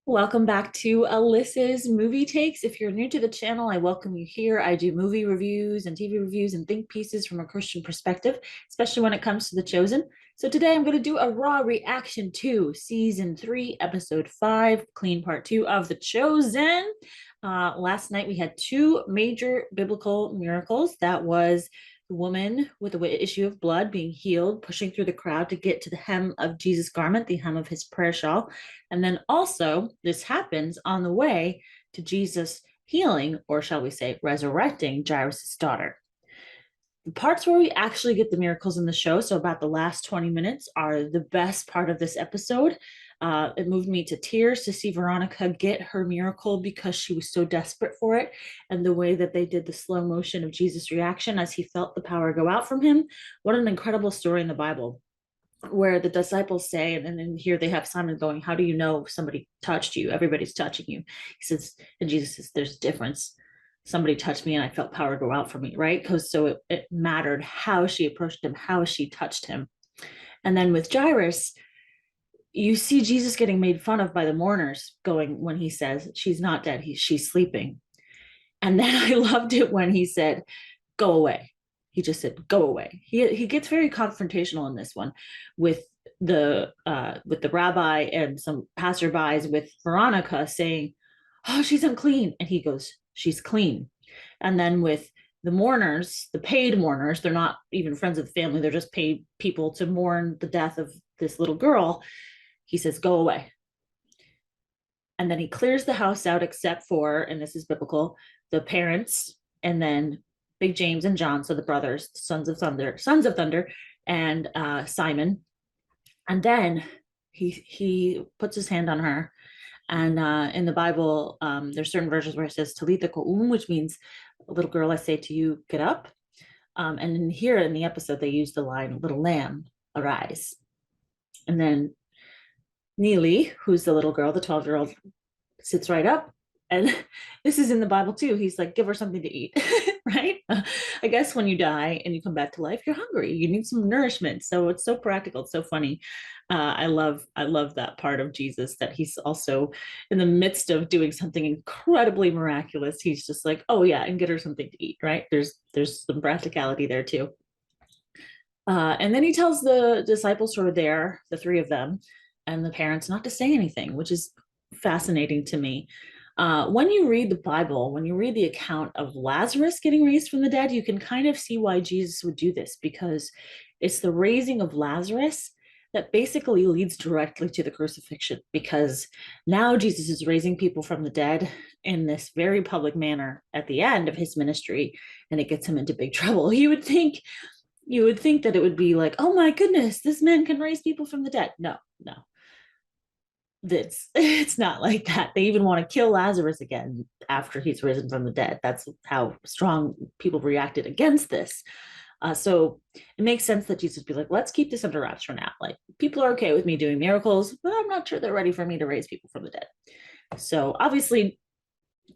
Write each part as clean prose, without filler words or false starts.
Welcome back to Alyssa's Movie Takes. If you're new to the channel, I welcome you here. I do movie reviews and TV reviews and think pieces from a Christian perspective, especially when it comes to The Chosen. So today I'm going to do a raw reaction to season 3, episode 5, clean part 2 of The Chosen. Last night we had two major biblical miracles. That was the woman with the issue of blood being healed, pushing through the crowd to get to the hem of Jesus' garment, the hem of his prayer shawl. And then also, this happens on the way to Jesus healing, or shall we say, resurrecting Jairus' daughter. The parts where we actually get the miracles in the show, so about the last 20 minutes, are the best part of this episode. It moved me to tears to see Veronica get her miracle because she was so desperate for it. And the way that they did the slow motion of Jesus' reaction as he felt the power go out from him. What an incredible story in the Bible, where the disciples say, and then here they have Simon going, how do you know somebody touched you? Everybody's touching you. He says, and Jesus says, there's a difference. Somebody touched me and I felt power go out from me, right? Because so it mattered how she approached him, how she touched him. And then with Jairus, you see Jesus getting made fun of by the mourners, going when he says, she's not dead, she's sleeping. And then I loved it when he said, go away. He just said, go away. He gets very confrontational in this one with the rabbi and some passerbys, with Veronica saying, oh, she's unclean. And he goes, she's clean. And then with the mourners, the paid mourners, they're not even friends of the family, they're just paid people to mourn the death of this little girl. He says, go away. And then he clears the house out except for, and this is biblical, the parents, and then Big James and John, so the brothers, sons of thunder, and Simon. And then he puts his hand on her. And in the Bible, there's certain versions where it says Talitha koum, which means, little girl, I say to you, get up. And in here in the episode, they use the line, little lamb, arise. And then Neely, who's the little girl, the 12-year-old, sits right up. And this is in the Bible too. He's like, give her something to eat, right? I guess when you die and you come back to life, you're hungry. You need some nourishment. So it's so practical. It's so funny. I love that part of Jesus, that he's also in the midst of doing something incredibly miraculous. He's just like, oh yeah, and get her something to eat, right? There's some practicality there too. And then he tells the disciples who are there, the three of them, and the parents, not to say anything, which is fascinating to me. When you read the Bible, when you read the account of Lazarus getting raised from the dead, you can kind of see why Jesus would do this, because it's the raising of Lazarus that basically leads directly to the crucifixion, because now Jesus is raising people from the dead in this very public manner at the end of his ministry, and it gets him into big trouble. You would think that it would be like, oh my goodness, this man can raise people from the dead. No, no, it's not like that. They even want to kill Lazarus again after he's risen from the dead. That's how strong people reacted against this. So it makes sense that Jesus would be like, let's keep this under wraps for now. Like, people are okay with me doing miracles, but I'm not sure they're ready for me to raise people from the dead. So obviously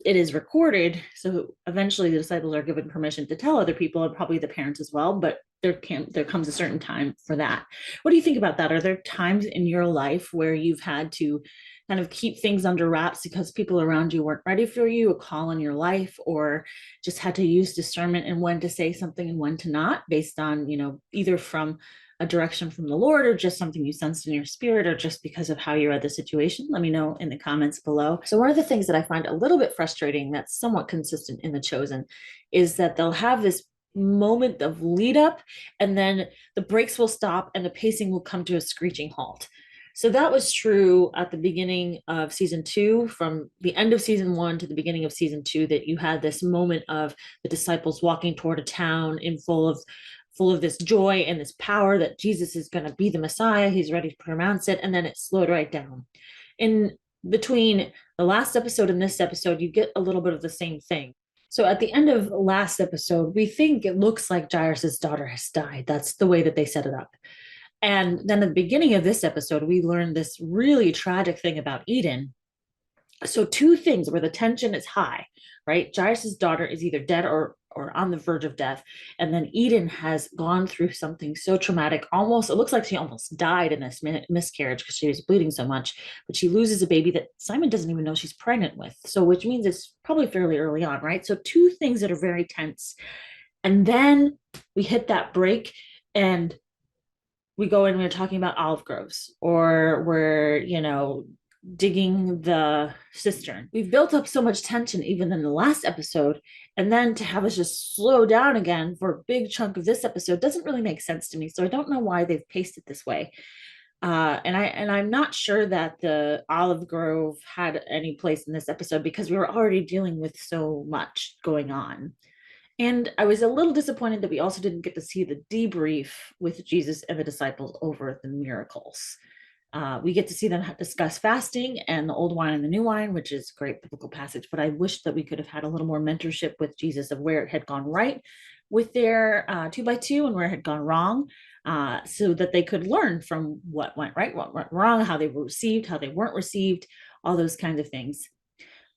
it is recorded, so eventually the disciples are given permission to tell other people, and probably the parents as well, but there comes a certain time for that. What do you think about that? Are there times in your life where you've had to kind of keep things under wraps because people around you weren't ready for you, a call in your life, or just had to use discernment and when to say something and when to not, based on, either from a direction from the Lord, or just something you sensed in your spirit, or just because of how you read the situation? Let me know in the comments below. So one of the things that I find a little bit frustrating that's somewhat consistent in The Chosen is that they'll have this moment of lead up, and then the brakes will stop and the pacing will come to a screeching halt. So that was true at the beginning of season 2, from the end of season 1 to the beginning of season 2, that you had this moment of the disciples walking toward a town in full of this joy and this power that Jesus is going to be the Messiah. He's ready to pronounce it. And then it slowed right down. In between the last episode and this episode, you get a little bit of the same thing. So at the end of last episode, we think it looks like Jairus' daughter has died. That's the way that they set it up. And then at the beginning of this episode, we learned this really tragic thing about Eden. So two things where the tension is high, right? Jairus' daughter is either dead or or on the verge of death. And then Eden has gone through something so traumatic, almost, it looks like she almost died in this miscarriage because she was bleeding so much, but she loses a baby that Simon doesn't even know she's pregnant with. So, which means it's probably fairly early on, right? So, two things that are very tense. And then we hit that break and we go in, we're talking about olive groves, or we're, digging the cistern. We've built up so much tension even in the last episode, and then to have us just slow down again for a big chunk of this episode doesn't really make sense to me. So I don't know why they've paced it this way. I'm not sure that the olive grove had any place in this episode because we were already dealing with so much going on. And I was a little disappointed that we also didn't get to see the debrief with Jesus and the disciples over the miracles. We get to see them discuss fasting and the old wine and the new wine, which is a great biblical passage. But I wish that we could have had a little more mentorship with Jesus of where it had gone right with their 2x2 and where it had gone wrong, so that they could learn from what went right, what went wrong, how they were received, how they weren't received, all those kinds of things.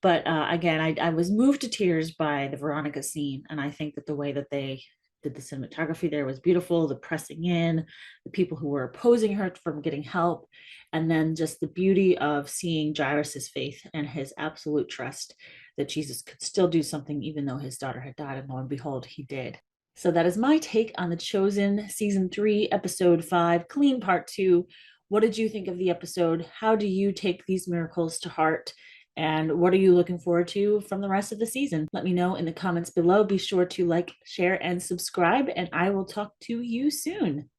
But again, I was moved to tears by the Veronica scene. And I think that the way that they did the cinematography there was beautiful, the pressing in, the people who were opposing her from getting help, and then just the beauty of seeing Jairus's faith and his absolute trust that Jesus could still do something even though his daughter had died. And lo and behold, he did. So that is my take on The Chosen, Season 3, Episode 5, Clean Part 2. What did you think of the episode? How do you take these miracles to heart? And what are you looking forward to from the rest of the season? Let me know in the comments below. Be sure to like, share, and subscribe, and I will talk to you soon.